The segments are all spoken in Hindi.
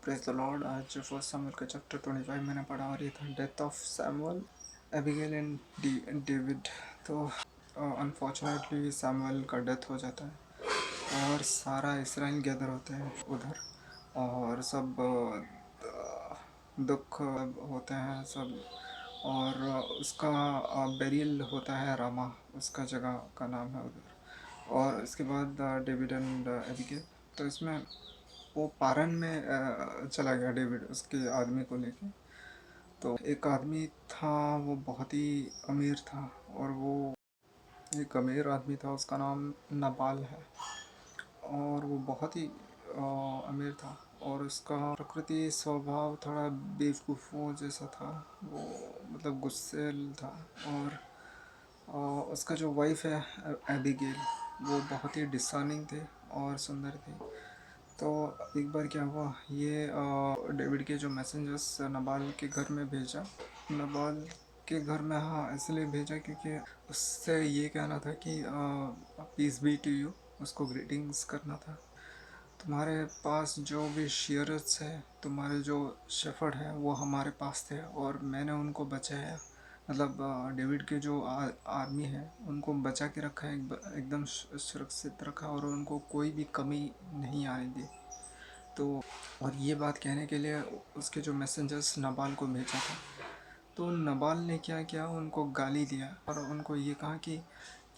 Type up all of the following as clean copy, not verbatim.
Praise the Lord. आज फर्स्ट सैमुअल का चैप्टर 25 मैंने पढ़ा और ये था death of Samuel, Abigail and David. तो अनफॉर्चुनेटली सैमुअल का डेथ हो जाता है और सारा इसराइल गैदर होते हैं उधर और सब दुख होते हैं सब। और उसका बेरियल होता है रामा, उसका जगह का नाम है उधर। और इसके बाद डेविड एंड एबिगेल। तो इसमें वो पारन में चला गया डेविड उसके आदमी को लेके। तो एक आदमी था, वो बहुत ही अमीर था और वो एक अमीर आदमी था, उसका नाम नबाल है। और वो बहुत ही अमीर था और उसका प्रकृति स्वभाव थोड़ा बेवकूफ़ों जैसा था। वो मतलब गुस्सेल था। और उसका जो वाइफ है एबिगेल, वो बहुत ही डिसर्निंग थे और सुंदर थी। तो एक बार क्या हुआ, ये डेविड के जो मैसेंजर्स नबाल के घर में भेजा। नबाल के घर में हाँ इसलिए भेजा क्योंकि उससे ये कहना था कि पीस बी टू यू, उसको ग्रीटिंग्स करना था। तुम्हारे पास जो भी शेयर्स है, तुम्हारे जो शेफर्ड है, वो हमारे पास थे और मैंने उनको बचाया। मतलब डेविड के जो आर्मी है उनको बचा के रखा है, एकदम सुरक्षित रखा और उनको कोई भी कमी नहीं आने दी। तो और ये बात कहने के लिए उसके जो मैसेंजर्स नबाल को भेजा था। तो नबाल ने क्या किया, उनको गाली दिया और उनको ये कहा कि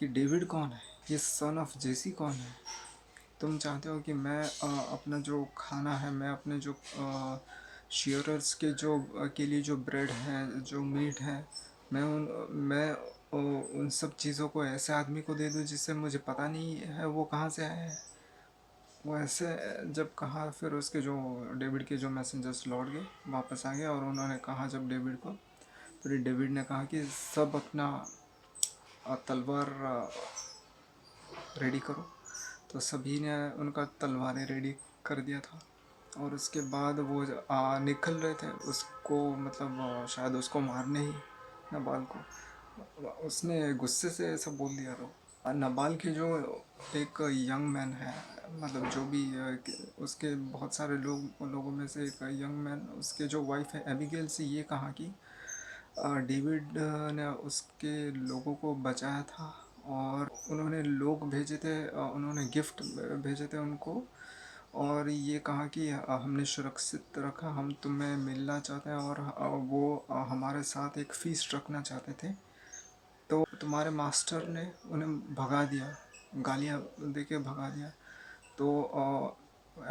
डेविड कौन है, ये सन ऑफ जेसी कौन है। तुम चाहते हो कि मैं अपना जो खाना है, मैं अपने जो शेयरर्स के जो के लिए जो ब्रेड है, जो मीट है, मैं उन सब चीज़ों को ऐसे आदमी को दे दूँ जिससे मुझे पता नहीं है वो कहाँ से आया है। वो ऐसे जब कहा, फिर उसके जो डेविड के जो मैसेंजर्स लौट गए, वापस आ गए और उन्होंने कहा जब डेविड को, फिर डेविड ने कहा कि सब अपना तलवार रेडी करो। तो सभी ने उनका तलवारें रेडी कर दिया था। और उसके बाद वो निकल रहे थे उसको, मतलब शायद उसको मारने ही, नबाल को। उसने गुस्से से ऐसा बोल दिया। तो नबाल के जो एक यंग मैन है, मतलब जो भी उसके बहुत सारे लोगों में से एक यंग मैन, उसके जो वाइफ है एबिगेल, से ये कहा कि डेविड ने उसके लोगों को बचाया था और उन्होंने लोग भेजे थे, उन्होंने गिफ्ट भेजे थे उनको। और ये कहा कि हमने सुरक्षित रखा, हम तुम्हें मिलना चाहते हैं और वो हमारे साथ एक फीस्ट रखना चाहते थे। तो तुम्हारे मास्टर ने उन्हें भगा दिया, गालियाँ दे के भगा दिया। तो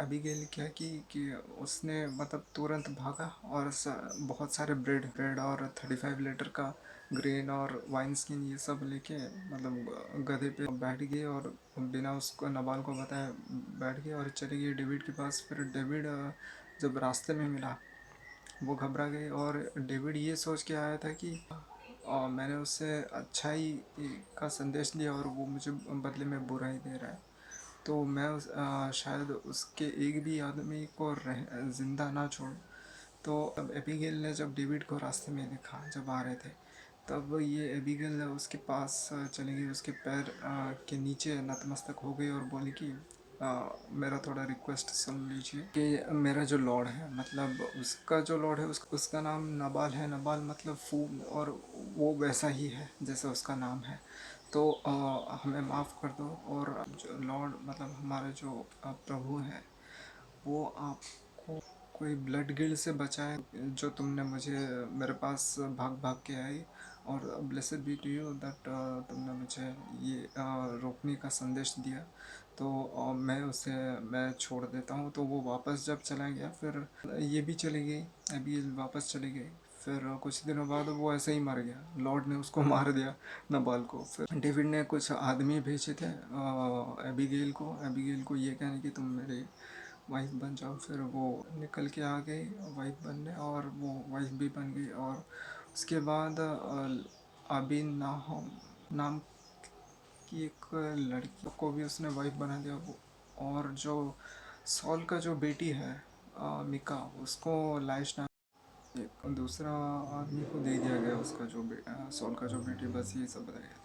एबिगेल क्या कि उसने मतलब तुरंत भागा और बहुत सारे ब्रेड और 35 लीटर का ग्रेन और वाइन स्किन ये सब लेके, मतलब गधे पे बैठ गए और बिना उसको नबाल को बताए बैठ गए और चले गए डेविड के पास। फिर डेविड जब रास्ते में मिला, वो घबरा गए और डेविड ये सोच के आया था कि मैंने उससे अच्छाई का संदेश दिया और वो मुझे बदले में बुराई दे रहा है। तो मैं शायद उसके एक भी आदमी को ज़िंदा ना छोड़। तो अब एबिगेल ने जब डेविड को रास्ते में देखा जब आ रहे थे, तब ये एबिगेल उसके पास चली गई, उसके पैर के नीचे नतमस्तक हो गई और बोली कि मेरा थोड़ा रिक्वेस्ट सुन लीजिए कि मेरा जो लॉर्ड है, मतलब उसका जो लॉर्ड है, उसका नाम नबाल है। नबाल मतलब फूल, और वो वैसा ही है जैसा उसका नाम है। तो हमें माफ़ कर दो और जो लॉर्ड मतलब हमारे जो प्रभु हैं, वो आपको कोई ब्लड गिल्ड से बचाए जो तुमने मुझे मेरे पास भाग भाग के आई। और blessed be to you that तुमने मुझे ये रोकने का संदेश दिया। तो मैं छोड़ देता हूँ। तो वो वापस जब चला गया, फिर ये भी चली गई, अभी वापस चली गई। फिर कुछ दिनों बाद वो ऐसे ही मर गया, लॉर्ड ने उसको मार दिया नबाल को। फिर डेविड ने कुछ आदमी भेजे थे एबिगेल को ये कहने कि तुम मेरे वाइफ बन जाओ। फिर वो निकल के आ गई वाइफ बनने और वो वाइफ भी बन गई। और उसके बाद अबिन नाहोम नाम की एक लड़की को भी उसने वाइफ बना दिया। वो और जो सॉल का जो बेटी है मिका, उसको लाइश नाम एक दूसरा आदमी को दे दिया गया, उसका जो सॉल का जो बेटी। बस ये सब बताया।